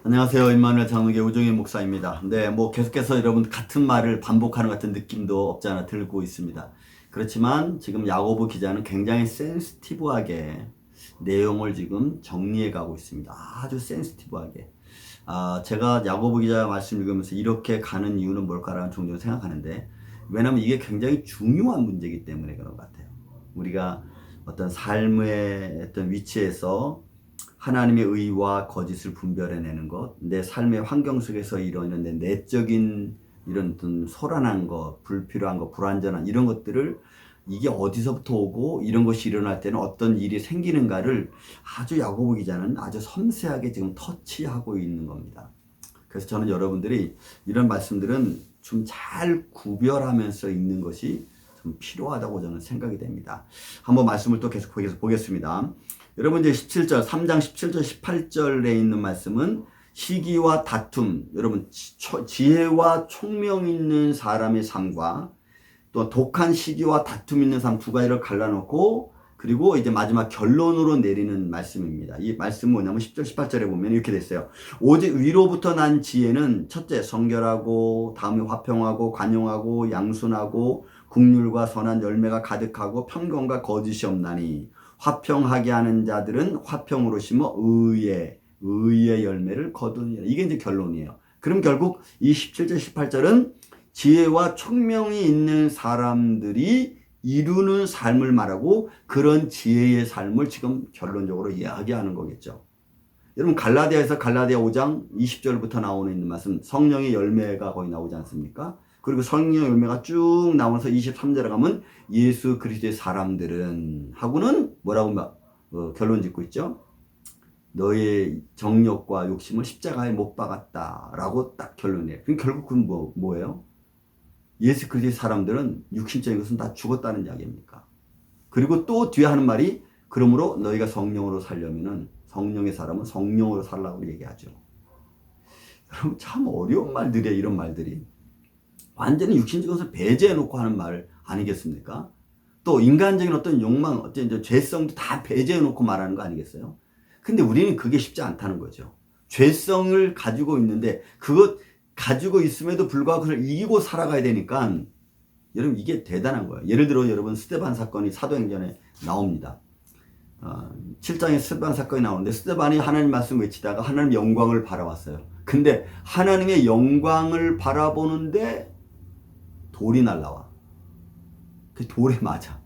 안녕하세요. 임마누엘 장로교 우종희 목사입니다. 네, 계속해서 여러분 같은 말을 반복하는 것 같은 느낌도 없지 않아 들고 있습니다. 그렇지만 지금 야고보 기자는 굉장히 센시티브하게 내용을 지금 정리해 가고 있습니다. 아주 센시티브하게. 제가 야고보 기자 말씀 읽으면서 이렇게 가는 이유는 뭘까라는 종종 생각하는데, 왜냐하면 이게 굉장히 중요한 문제이기 때문에 그런 것 같아요. 우리가 어떤 삶의 어떤 위치에서 하나님의 의와 거짓을 분별해내는 것, 내 삶의 환경 속에서 이루어지는 내 내적인 이런 어떤 소란한 것, 불필요한 것, 불완전한 이런 것들을 이게 어디서부터 오고 이런 것이 일어날 때는 어떤 일이 생기는가를 아주 야고보 기자는 아주 섬세하게 지금 터치하고 있는 겁니다. 그래서 저는 여러분들이 이런 말씀들은 좀 잘 구별하면서 읽는 것이 좀 필요하다고 저는 생각이 됩니다. 한번 말씀을 또 계속 보겠습니다. 여러분 이제 17절, 3장 17절, 18절에 있는 말씀은 시기와 다툼, 여러분 지혜와 총명 있는 사람의 삶과 또 독한 시기와 다툼 있는 삶 두 가지를 갈라놓고 그리고 이제 마지막 결론으로 내리는 말씀입니다. 이 말씀은 뭐냐면 10절, 18절에 보면 이렇게 됐어요. 오직 위로부터 난 지혜는 첫째 성결하고 다음에 화평하고 관용하고 양순하고 긍휼과 선한 열매가 가득하고 평강과 거짓이 없나니 화평하게 하는 자들은 화평으로 심어 의의 열매를 거두느니라. 이게 이제 결론이에요. 그럼 결국 이 17절, 18절은 지혜와 총명이 있는 사람들이 이루는 삶을 말하고 그런 지혜의 삶을 지금 결론적으로 이야기하는 거겠죠. 여러분 갈라디아에서 갈라디아 5장 20절부터 나오는 있는 말씀 성령의 열매가 거의 나오지 않습니까? 그리고 성령의 열매가 쭉 나오면서 23절에 가면 예수 그리스도의 사람들은 하고는 뭐라고 결론 짓고 있죠? 너의 정욕과 욕심을 십자가에 못 박았다라고 딱 결론이에요. 그럼 결국 그건 뭐예요? 예수 그리스도의 사람들은 육신적인 것은 다 죽었다는 이야기입니까? 그리고 또 뒤에 하는 말이 그러므로 너희가 성령으로 살려면은 성령의 사람은 성령으로 살라고 얘기하죠. 여러분 참 어려운 말들이에요. 이런 말들이. 완전히 육신적인 것을 배제해놓고 하는 말 아니겠습니까? 또 인간적인 어떤 욕망, 어떤 이제 죄성도 다 배제해놓고 말하는 거 아니겠어요? 근데 우리는 그게 쉽지 않다는 거죠. 죄성을 가지고 있는데 그것 가지고 있음에도 불구하고 그걸 이기고 살아가야 되니까 여러분 이게 대단한 거예요. 예를 들어 여러분 스데반 사건이 사도행전에 나옵니다. 7장에 스데반 사건이 나오는데 스데반이 하나님 말씀 외치다가 하나님 영광을 바라봤어요. 근데 하나님의 영광을 바라보는데 돌이 날라와. 그 돌에 맞아.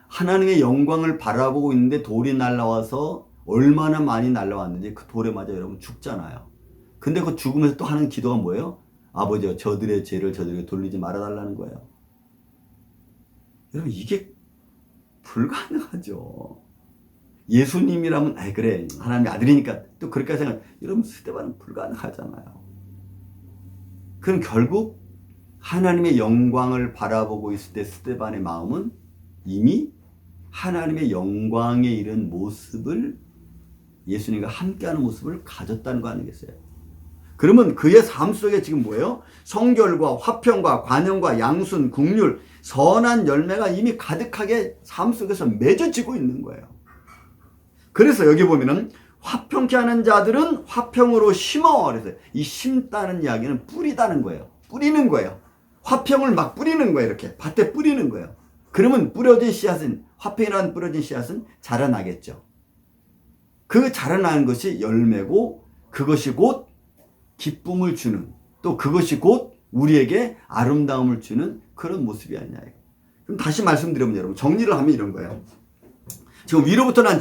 하나님의 영광을 바라보고 있는데 돌이 날라와서 얼마나 많이 날라왔는지 그 돌에 맞아 여러분 죽잖아요. 근데 그 죽으면서 또 하는 기도가 뭐예요? 아버지여 저들의 죄를 저들에게 돌리지 말아달라는 거예요. 여러분 이게 불가능하죠. 예수님이라면 그래 하나님의 아들이니까 또 그렇게 생각. 여러분 스데반은 불가능하잖아요. 그럼 결국 하나님의 영광을 바라보고 있을 때 스데반의 마음은 이미 하나님의 영광에 이른 모습을 예수님과 함께하는 모습을 가졌다는 거 아니겠어요? 그러면 그의 삶 속에 지금 뭐예요? 성결과 화평과 관용과 양순, 긍휼, 선한 열매가 이미 가득하게 삶 속에서 맺어지고 있는 거예요. 그래서 여기 보면은 화평케 하는 자들은 화평으로 심어. 그래서 이 심다는 이야기는 뿌리다는 거예요. 뿌리는 거예요. 화평을 막 뿌리는 거예요. 이렇게 밭에 뿌리는 거예요. 그러면 뿌려진 씨앗은 화평이라는 뿌려진 씨앗은 자라나겠죠. 그 자라나는 것이 열매고 그것이 곧 기쁨을 주는 또 그것이 곧 우리에게 아름다움을 주는 그런 모습이 아니냐. 그럼 다시 말씀드리면 여러분 정리를 하면 이런 거예요. 지금 위로부터 난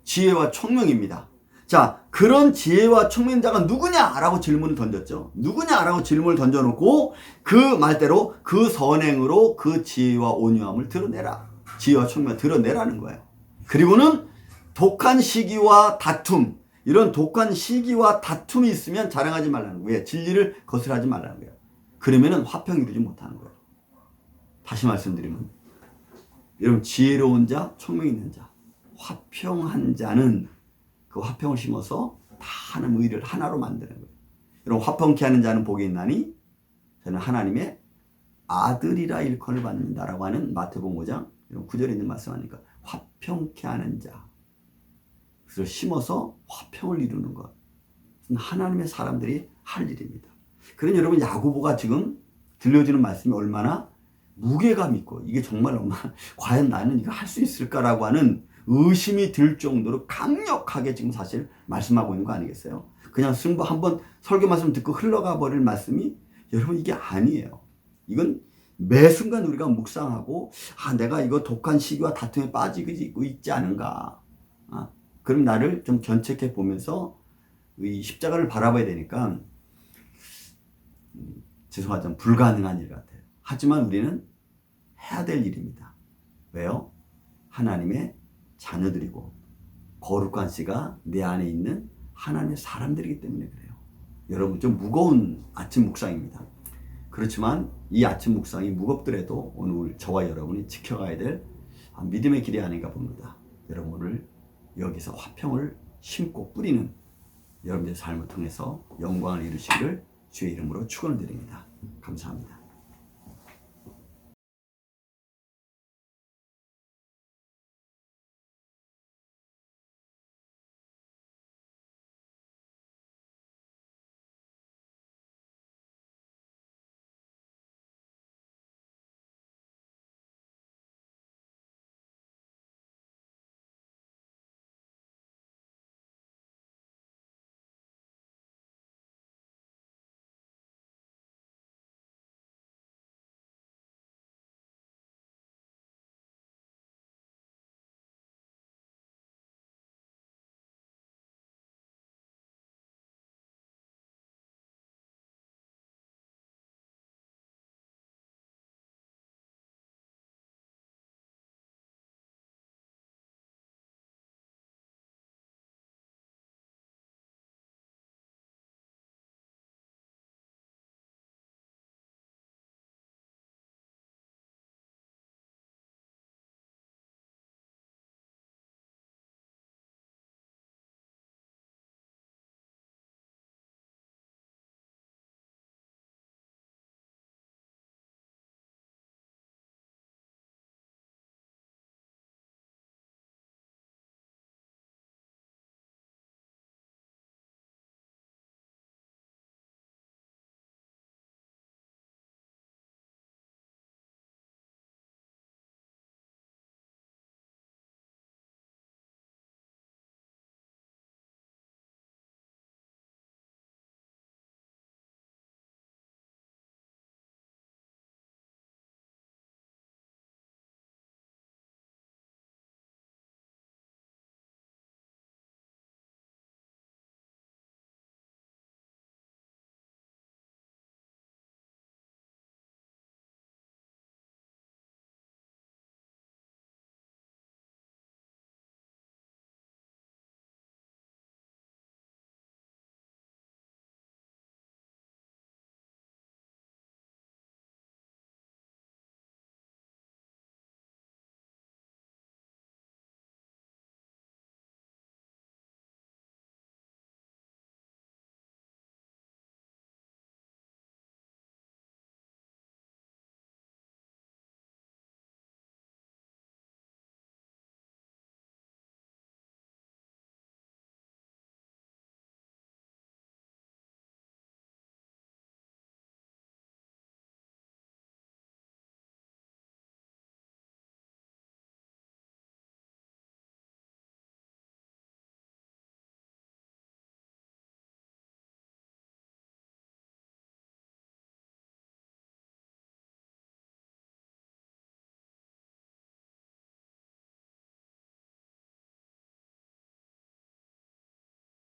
지혜와 총명입니다. 자, 그런 지혜와 총명자가 누구냐라고 질문을 던졌죠. 누구냐라고 질문을 던져놓고 그 말대로 그 선행으로 그 지혜와 온유함을 드러내라. 지혜와 총명을 드러내라는 거예요. 그리고는 독한 시기와 다툼, 이런 독한 시기와 다툼이 있으면 자랑하지 말라는 거예요. 왜? 진리를 거스르지 말라는 거예요. 그러면은 화평이 이루지 못하는 거예요. 다시 말씀드리면 여러분 지혜로운 자, 총명 있는 자, 화평한 자는 그 화평을 심어서 다 하나님 의를 하나로 만드는 거예요. 여러분 화평케 하는 자는 복이 있나니 저는 하나님의 아들이라 일컬을 받는다라고 하는 마태복음 5장 9절에 있는 말씀하니까 화평케 하는 자. 그래서 심어서 화평을 이루는 것. 하나님의 사람들이 할 일입니다. 그러니 여러분 야고보가 지금 들려주는 말씀이 얼마나 무게감 있고 이게 정말 얼마나 과연 나는 이거 할 수 있을까라고 하는 의심이 들 정도로 강력하게 지금 사실 말씀하고 있는 거 아니겠어요? 그냥 승부 한번 설교 말씀 듣고 흘러가 버릴 말씀이 여러분 이게 아니에요. 이건 매 순간 우리가 묵상하고 내가 이거 독한 시기와 다툼에 빠지고 있지 않은가. 그럼 나를 좀 견책해 보면서 이 십자가를 바라봐야 되니까 죄송하지만 불가능한 일 같아요. 하지만 우리는 해야 될 일입니다. 왜요? 하나님의 자녀들이고 거룩한 씨가 내 안에 있는 하나님의 사람들이기 때문에 그래요. 여러분 좀 무거운 아침 묵상입니다. 그렇지만 이 아침 묵상이 무겁더라도 오늘 저와 여러분이 지켜가야 될 믿음의 길이 아닌가 봅니다. 여러분 오늘 여기서 화평을 심고 뿌리는 여러분들의 삶을 통해서 영광을 이루시기를 주의 이름으로 축원을 드립니다. 감사합니다.